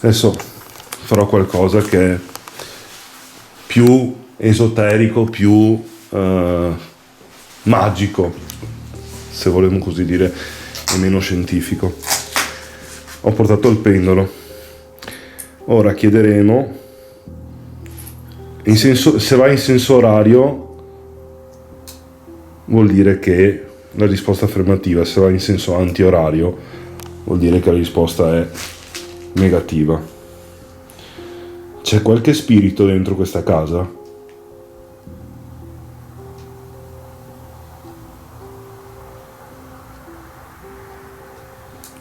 Adesso farò qualcosa che è più esoterico, più magico, se vogliamo così dire, e meno scientifico. Ho portato il pendolo. Ora chiederemo, se va in senso orario vuol dire che la risposta è affermativa, se va in senso antiorario vuol dire che la risposta è negativa. C'è qualche spirito dentro questa casa?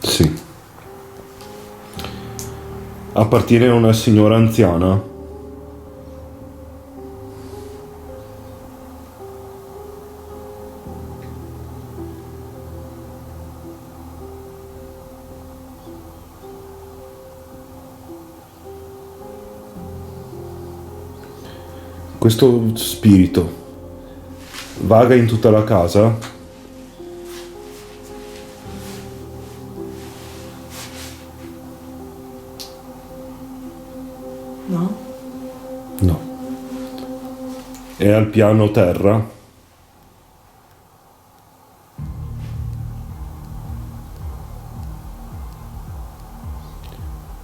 Sì. Appartiene a una signora anziana? Questo spirito vaga in tutta la casa? No. No. È al piano terra?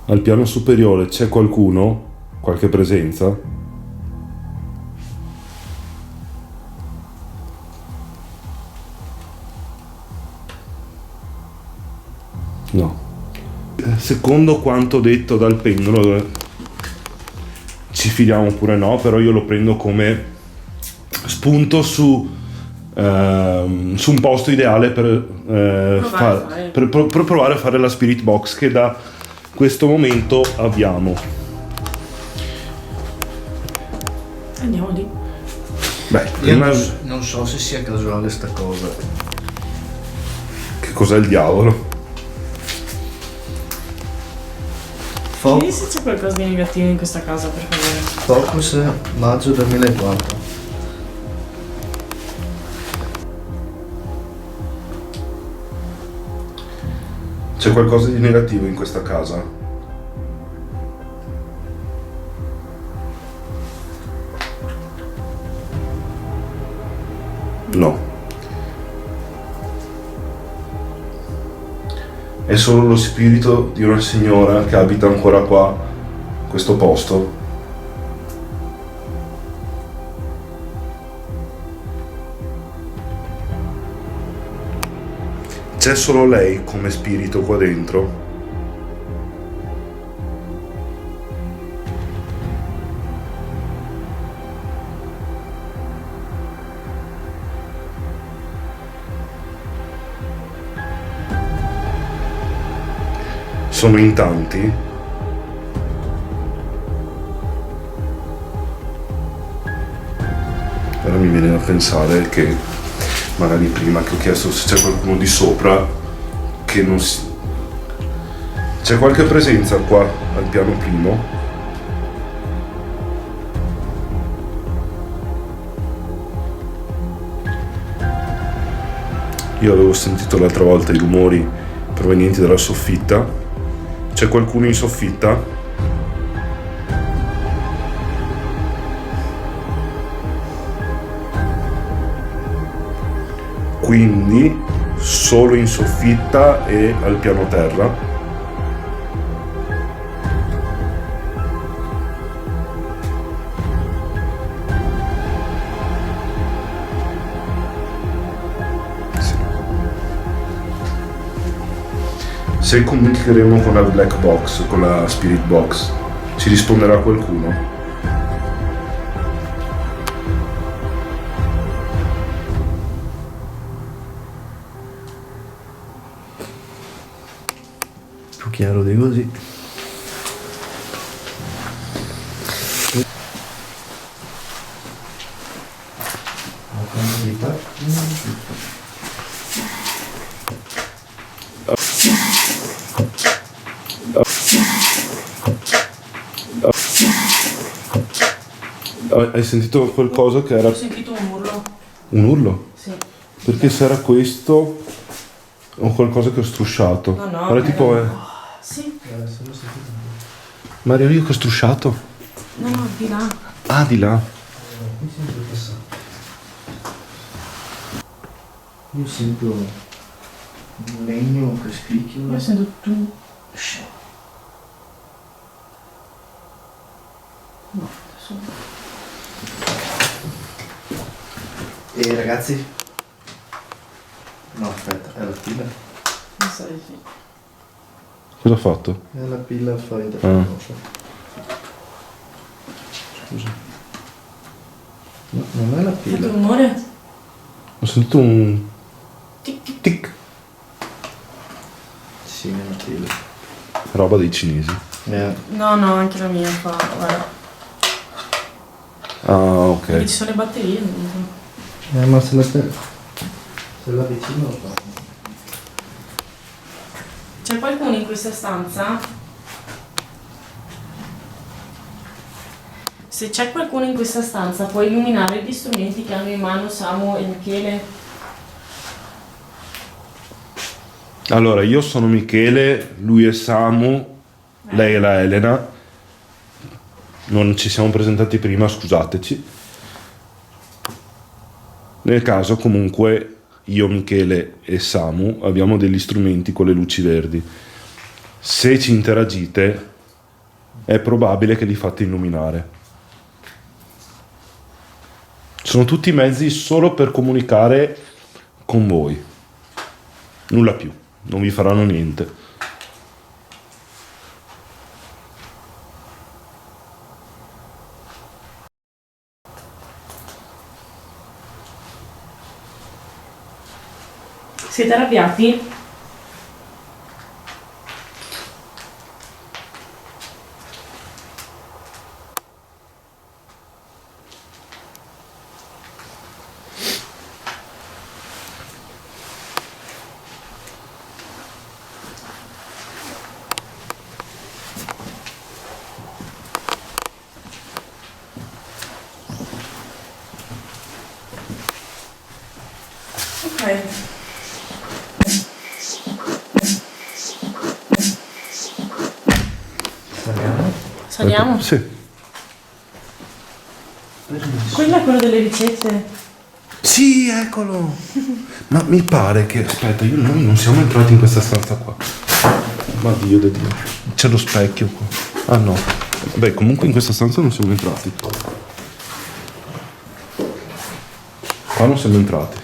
Al piano superiore c'è qualcuno? Qualche presenza? No. Secondo quanto detto dal pendolo, ci fidiamo oppure no, però io lo prendo come spunto su un posto ideale per provare a fare la spirit box che da questo momento abbiamo. Andiamo lì. Beh, Io non so se sia casuale sta cosa. Che cos'è il diavolo? Chiedi se c'è qualcosa di negativo in questa casa, per favore. Focus maggio 2004. C'è qualcosa di negativo in questa casa? No. È solo lo spirito di una signora che abita ancora qua, questo posto? C'è solo lei come spirito qua dentro? Sono in tanti? Ora mi viene da pensare che magari prima che ho chiesto se c'è qualcuno di sopra che non si... C'è qualche presenza qua al piano primo? Io avevo sentito l'altra volta i rumori provenienti dalla soffitta. C'è qualcuno in soffitta? Quindi solo in soffitta e al piano terra? Sì. Se comunicheremo con la black box, con la spirit box, ci risponderà qualcuno? Più chiaro di così. Hai sentito qualcosa che era... Ho sentito un urlo. Un urlo? Sì. Perché se era questo o qualcosa che ho strusciato? No, Era tipo... Sì. Mario, io che ho strusciato? No, di là. Ah, di là. Qui sento passare. Io sento un legno che scricchiola. Io sento tu. No, adesso E ragazzi? No, aspetta, è la pila. non so di sì. Cosa ho fatto? È la pila a fare interferenza. Scusa. No, non è la Sento pila. rumore? Ho sentito un Tic tic. tic. Sì, è la pila. Roba dei cinesi. No, anche la mia fa. Guarda. Ah, ok. Perché ci sono le batterie dentro. Ma se la vicino lo fa. C'è qualcuno in questa stanza? Se c'è qualcuno in questa stanza, può illuminare gli strumenti che hanno in mano Samu e Michele? Allora, io sono Michele, lui è Samu, lei è la Elena. Non ci siamo presentati prima, scusateci. Nel caso, comunque, io, Michele e Samu abbiamo degli strumenti con le luci verdi. Se ci interagite, è probabile che li fate illuminare. Sono tutti mezzi solo per comunicare con voi. Nulla più. Non vi faranno niente. Siete arrabbiati? Ok. Saliamo? Sì. Quello è quello delle ricette. Sì, eccolo. Ma mi pare che... Aspetta, noi non siamo entrati in questa stanza qua. Ma Dio di Dio. C'è lo specchio qua. Ah no. Beh, comunque in questa stanza non siamo entrati. Qua non siamo entrati.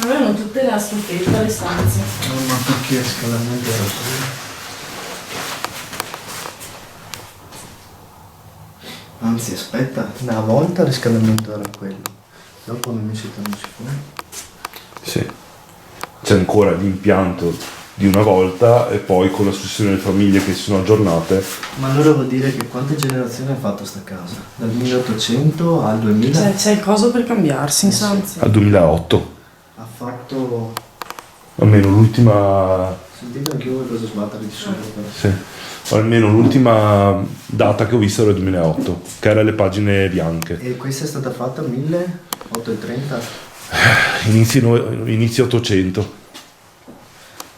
Avevano tutte la stufetta le stanze. Ma perché scalamento era così? Anzi, aspetta, una volta il riscaldamento era quello. Dopo hanno messo i tanici fuori. Sì. C'è ancora l'impianto di una volta e poi con la successione delle famiglie che si sono aggiornate. Ma allora vuol dire che quante generazioni ha fatto sta casa? Dal 1800 al 2000? C'è il coso per cambiarsi in stanza. Al 2008. Ha fatto... Almeno l'ultima... Sentite anche voi cosa sbattere di sopra però. Sì. Almeno l'ultima data che ho visto era il 2008, che era le pagine bianche. E questa è stata fatta 1830? Inizio 800.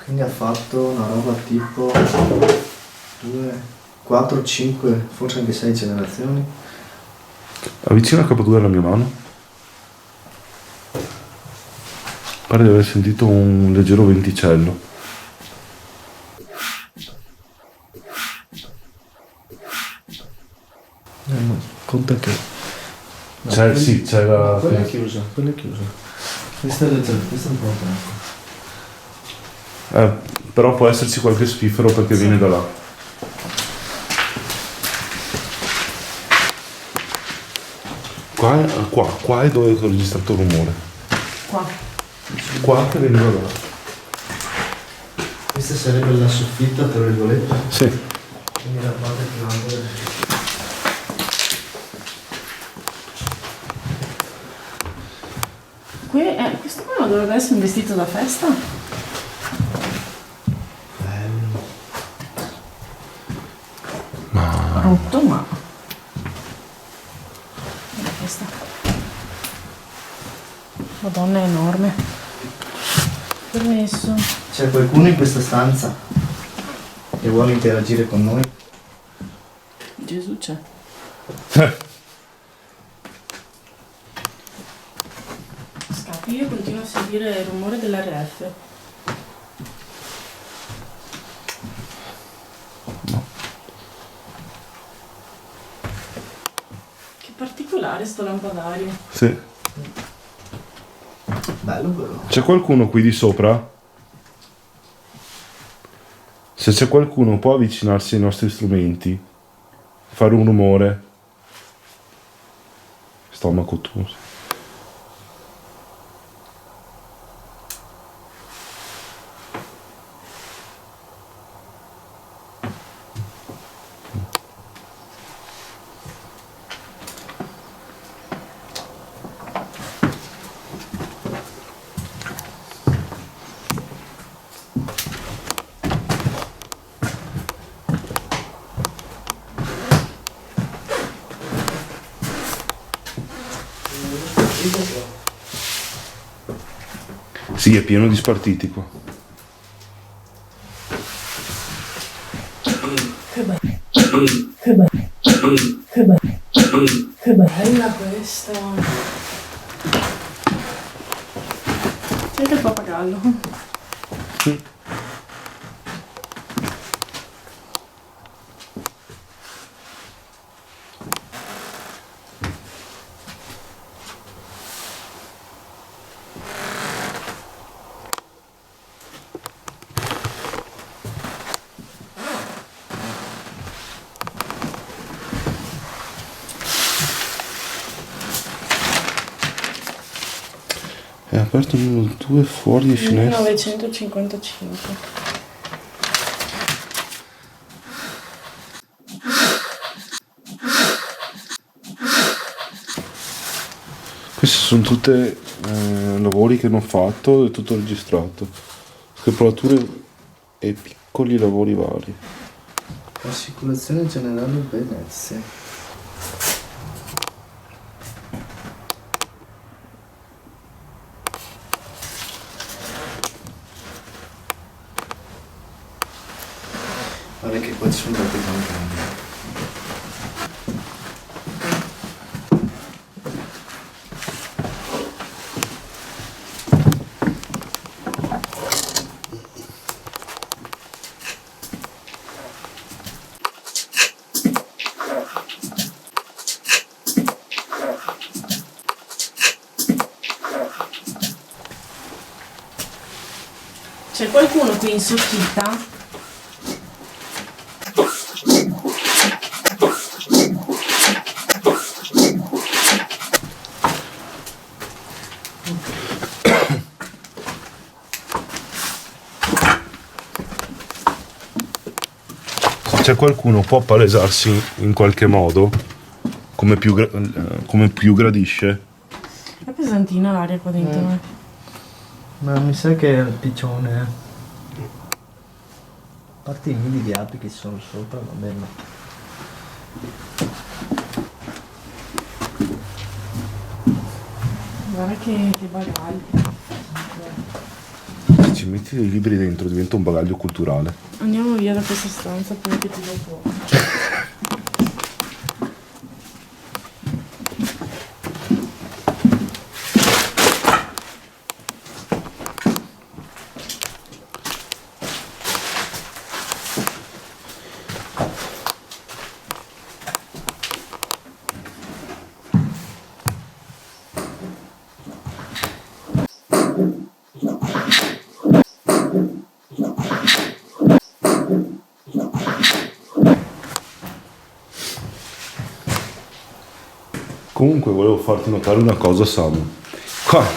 Quindi ha fatto una roba tipo 2, 4, 5, forse anche 6 generazioni. Avvicina il K2 alla mia mano. Pare di aver sentito un leggero venticello. Ma conta che... C'è, sì, c'è la... Quella è chiusa, quella è chiusa. Questa è leggera, questa è un po' aperta. Però può esserci qualche spiffero perché viene da là. Qua è dove ho registrato il rumore. Qua che veniva da là. Questa sarebbe la soffitta, tra virgolette. Sì. Quindi la parte più ampia. Questo qua non dovrebbe essere un vestito da festa? Bello. Rotto, ma... Questa. Madonna, è enorme. Permesso. C'è qualcuno in questa stanza che vuole interagire con noi? Gesù c'è. Scappi, io continuo a sentire il rumore dell'RF. No. Che particolare sto lampadario. Sì. Bello però. C'è qualcuno qui di sopra? Se c'è qualcuno può avvicinarsi ai nostri strumenti, fare un rumore. Stomaco tu. Sì, è pieno di spartiti qua. Che bella questa. C'è anche il pappagallo. È aperto il numero 2 fuori di finestra. 1955. Questi sono tutti lavori che hanno fatto, è tutto registrato. Screpolature e piccoli lavori vari. Assicurazione generale Venezia. Guarda che qua ci sono tanti campioni. C'è qualcuno qui in soffitta? Se c'è qualcuno può palesarsi in qualche modo, come più gradisce. È pesantina l'aria qua dentro. Ma mi sa che è il piccione. A parte i nidi di api che ci sono sopra, va bene. Guarda che bagaglio. Se ci metti dei libri dentro diventa un bagaglio culturale. Andiamo via da questa stanza prima che ti do fuoco. Comunque volevo farti notare una cosa, Samu. Qua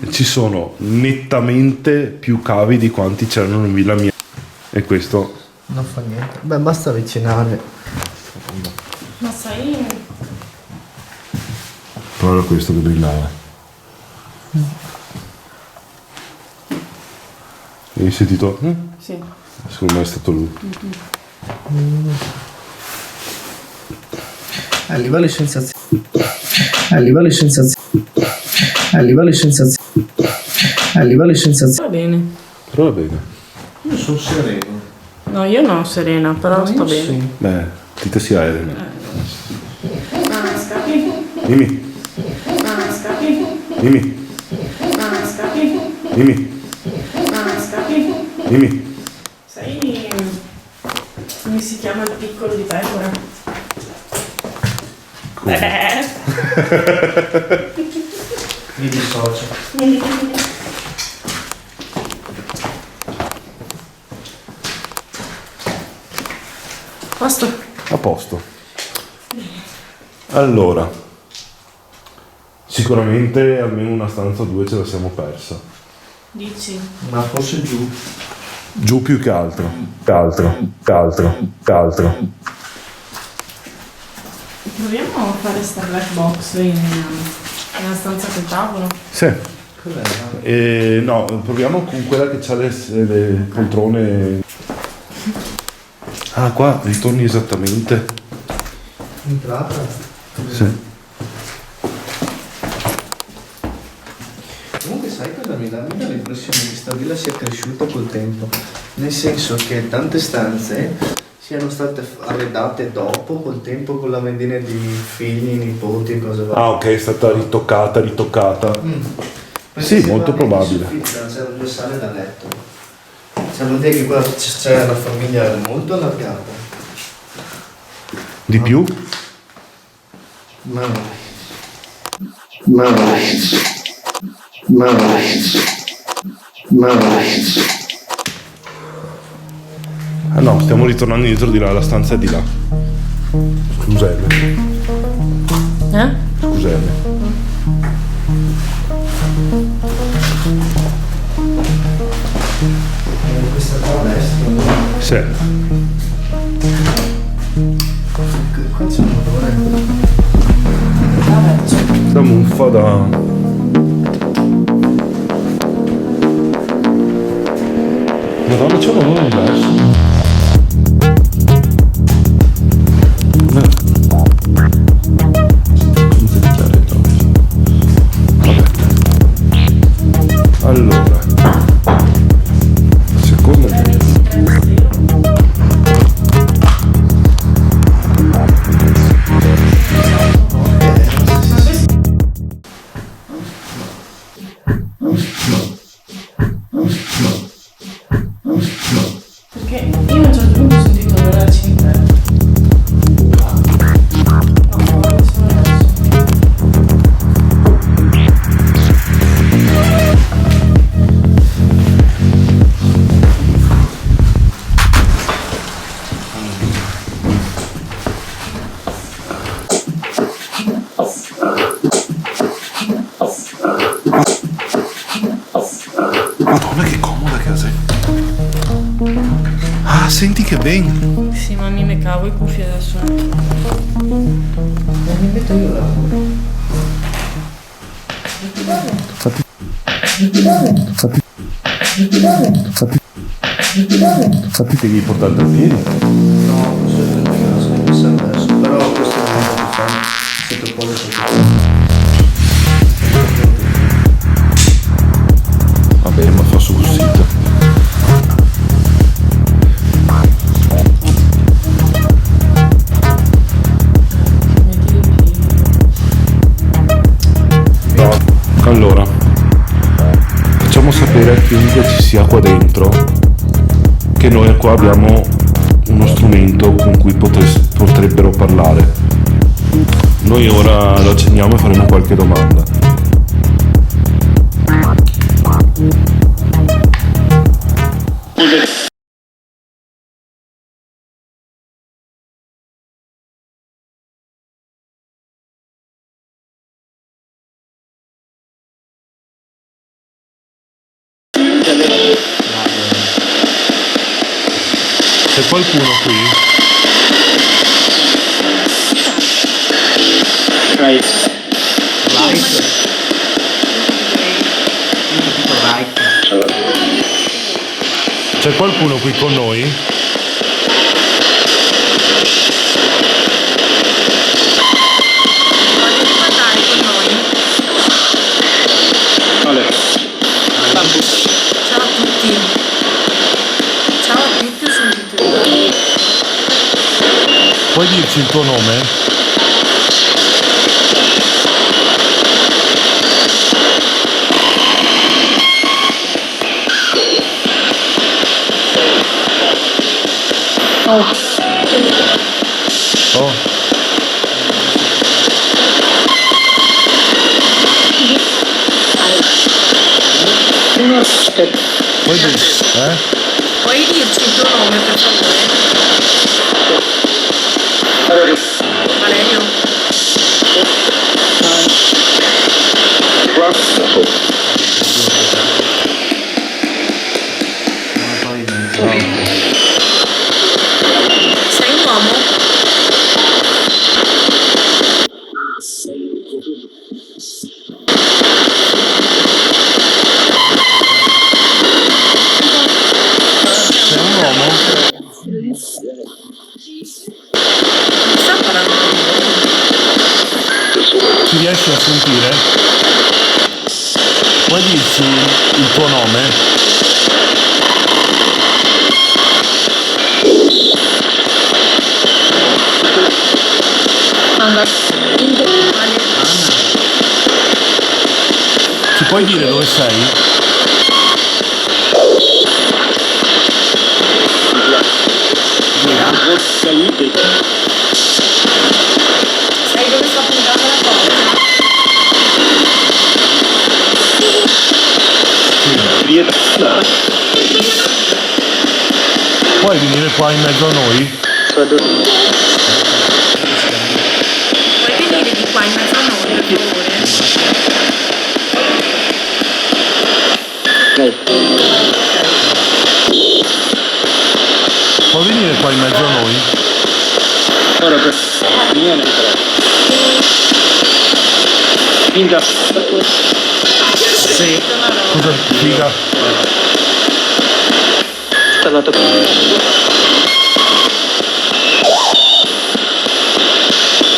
ci sono nettamente più cavi di quanti c'erano in villa mia. E questo... Non fa niente. Beh, basta avvicinare. Ma sai... Però era questo che brillava. Hai sentito? Sì. Secondo me è stato lui. A livello di sensazioni. A livello di sensazioni. A livello di sensazioni. A livello di sensazioni. Va bene. Però va bene. Io sono sereno. No, io no, serena, però sto bene. Sì. Beh, Tita si aerena. Scappi? Dimmi, Scappi? dimmi, Scappi? dimmi, Scappi? dimmi. Sai come si chiama il piccolo di pecora? Mi dissocio. Posto? A posto. Allora, sicuramente almeno una stanza o due ce la siamo persa. Dici? Ma forse giù. Giù più che altro, che altro, che altro, che altro. Proviamo a fare sta black box nella stanza col tavolo? Sì. Cos'è? No, proviamo con quella che ha le poltrone. Ah, qua ritorni esattamente. Entrata? Sì. Comunque sai cosa mi dà? Mi dà l'impressione che sta villa sia cresciuta col tempo. Nel senso che tante stanze siano state arredate dopo, col tempo, con la vendina di figli, nipoti e cose varie. Ah, ok, è stata ritoccata. Perché Sì, se molto guardi probabile. in soffitta c'erano 2 sale da letto. Cioè vuol dire che qua c'è una famiglia molto allargata. Di più? Ma Ah no, stiamo ritornando indietro di là, la stanza è di là. Scusate. Scusate. questa qua a destra. Sì. Qua c'è un odore. Da muffa, da... Madonna, c'è un odore diverso. Vabbè. Allora, secondo me Perché io a un certo punto ho sentito l'odore al cimitero. No, adesso non adesso. Madonna, che comoda casa è. Ah, senti che ben. Sì, ma mi cavo i cuffie adesso. Non mi metto io là. Sapete che devi portare da piedi? No, questo è il caso, mi serve adesso. Però questo è il modo che fa. Sento poi sotto. Vabbè, ma fa sul sito. No. Allora, facciamo sapere a chiunque ci sia qua dentro che noi qua abbiamo uno strumento con cui potrebbero parlare. Noi ora lo accendiamo e faremo qualche domanda. C'è qualcuno qui? C'è qualcuno qui con noi? Puoi dirci il tuo nome? Oh. Puoi dirci, Puoi dirci il tuo nome, per favore? Valerio. Sei un uomo? Sei un uomo? Non sta parlando con voi. Ci riesci a sentire? Puoi dirci il tuo nome? Ci puoi dire dove sei? Sai dove sto puntando la porta? Puoi venire qua in mezzo a noi? Puoi venire di qua in mezzo a noi, per favore? Puoi venire qua in mezzo a noi? Sì. Scusa, figa.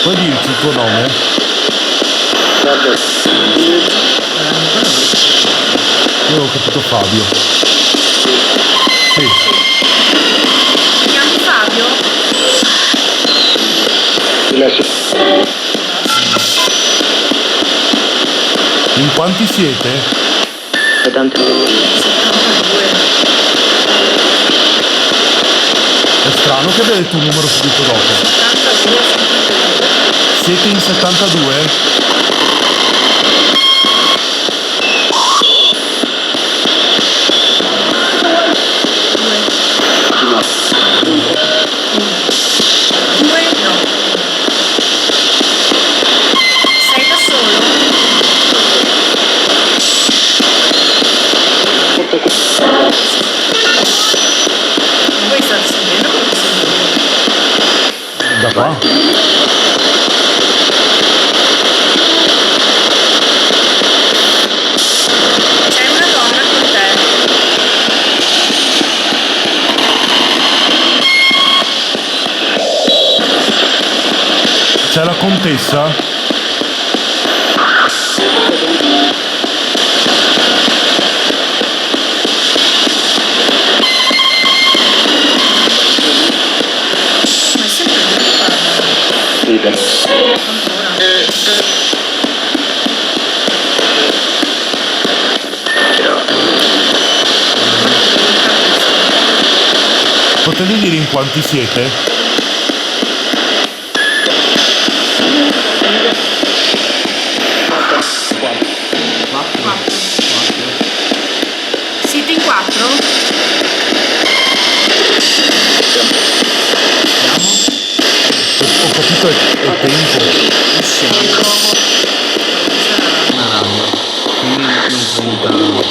Puoi dirci il tuo nome? Io ho capito Fabio. Sì. Ti chiami Fabio? In quanti siete? 72. È strano che abbia il tuo numero subito dopo. 72. Siete in 72? Due no. Sei da solo? Voi state sentendo come ti sento? Da qua? C'è una donna con te. C'è la contessa? Ma è sempre lui che parla. Ancora. Potete dire in quanti siete? Siete in quattro? Ho capito è tempo. Quindi non contano.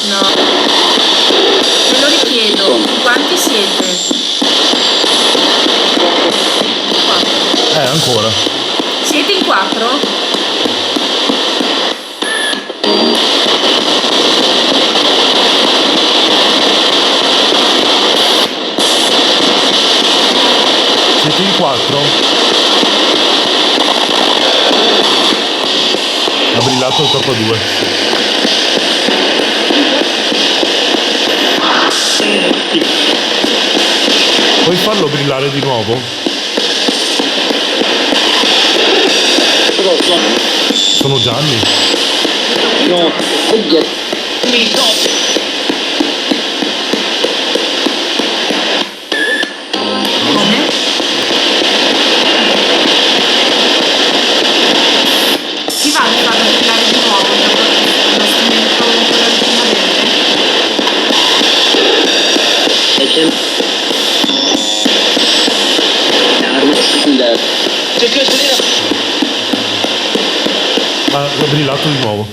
No. Ve lo richiedo, in quanti siete? Ancora. Siete in quattro? Siete in 4? Ha brillato il K2. Puoi farlo brillare di nuovo? Sono Gianni. No, Come? Si va a farlo brillare di nuovo lo strumento con la lucina verde? Ah, l'ho brillato di nuovo.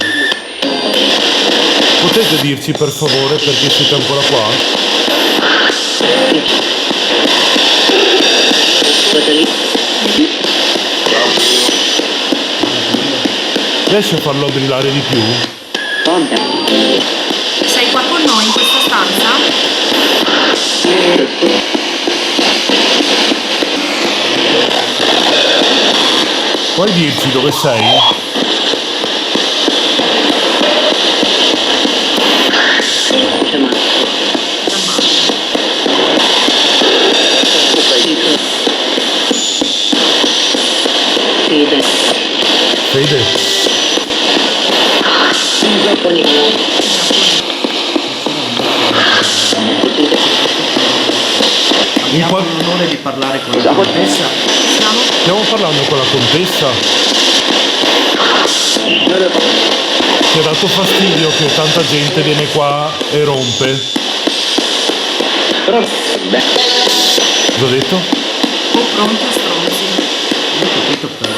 Potete dirci per favore perché siete ancora qua? Riesci a farlo brillare di più? Sei qua con noi in questa stanza? Puoi dirci dove sei? Fede? Abbiamo l'onore di parlare con la contessa. Siamo? Stiamo parlando con la contessa? Ti ha dato fastidio che tanta gente viene qua e rompe? Cosa ho detto? O pronti o stronzi? Io ho capito però.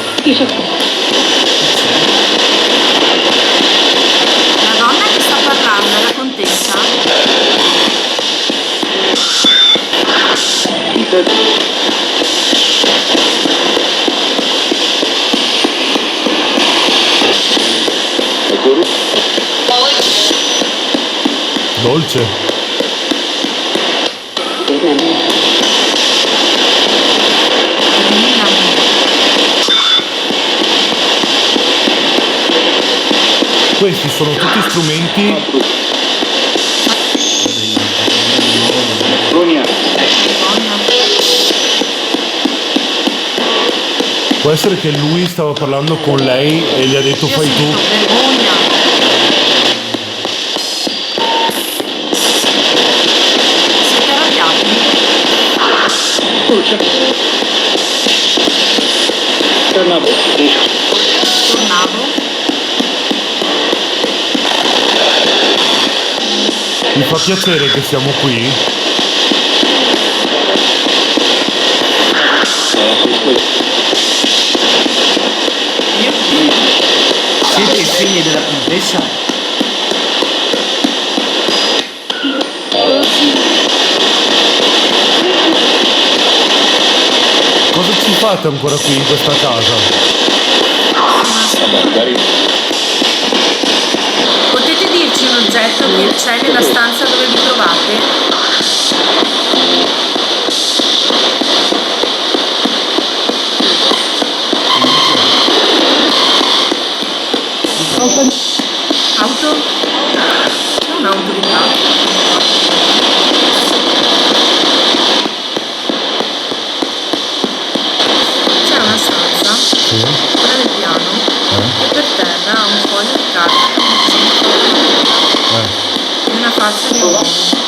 La donna che sta parlando è la contessa? Dolce? Questi sono tutti strumenti. Può essere che lui stava parlando con lei e gli ha detto Io fai tu. sento vergogna. Siete arrabbiati? Tornavo? Mi fa piacere che siamo qui. Io? Siete i figli della contessa? Cosa ci fate ancora qui in questa casa? Potete dirci un oggetto che c'è nella stanza dove vi trovate? Auto? Non autorità. C'è una stanza, Sì. quella del piano, e per terra ha un foglio di carta e una faccia di uomo.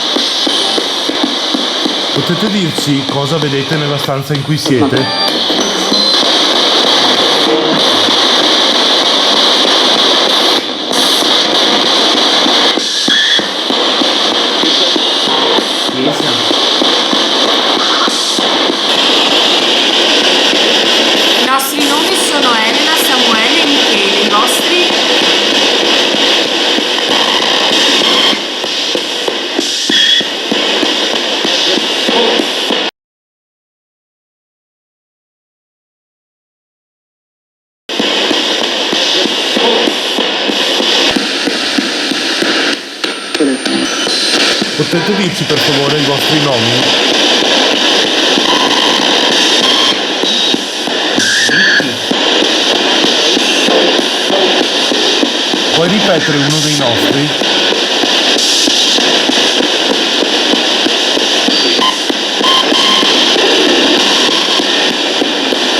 Potete dirci cosa vedete nella stanza in cui siete? I nostri nomi sono Elena, Samuele e Michele, i vostri? Potete dirci per favore i vostri nomi? Puoi ripetere uno dei nostri?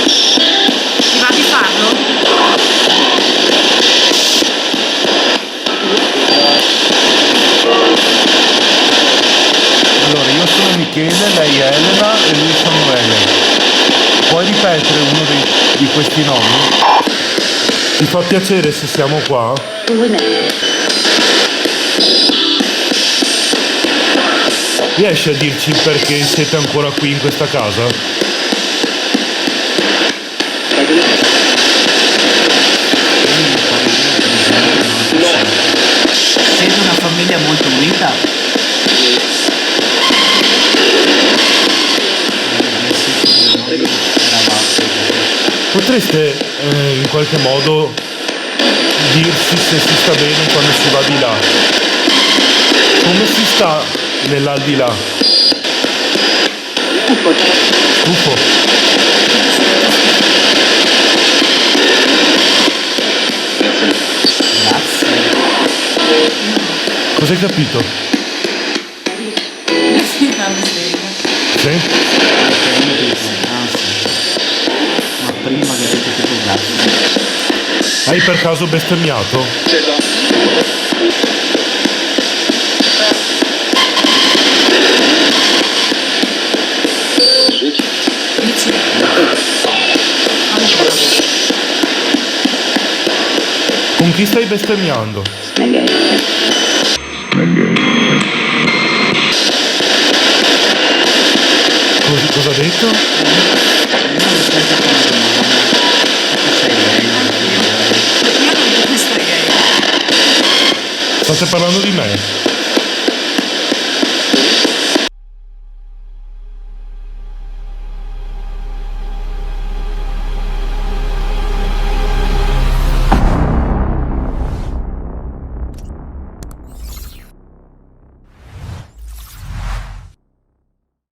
Ti va di farlo? Michele, lei è Elena e lui Samuele. Puoi ripetere uno di questi nomi? Ti fa piacere se siamo qua? Riesci a dirci il perché siete ancora qui in questa casa? Siete una famiglia molto unita? Potreste in qualche modo dirci se si sta bene quando si va di là? Come si sta nell'aldilà? Stufo. Cosa hai capito? Sì? Ma prima che avete tutto grazie. Hai per caso bestemmiato? Con chi stai bestemmiando? Cosa ha detto? State parlando di me?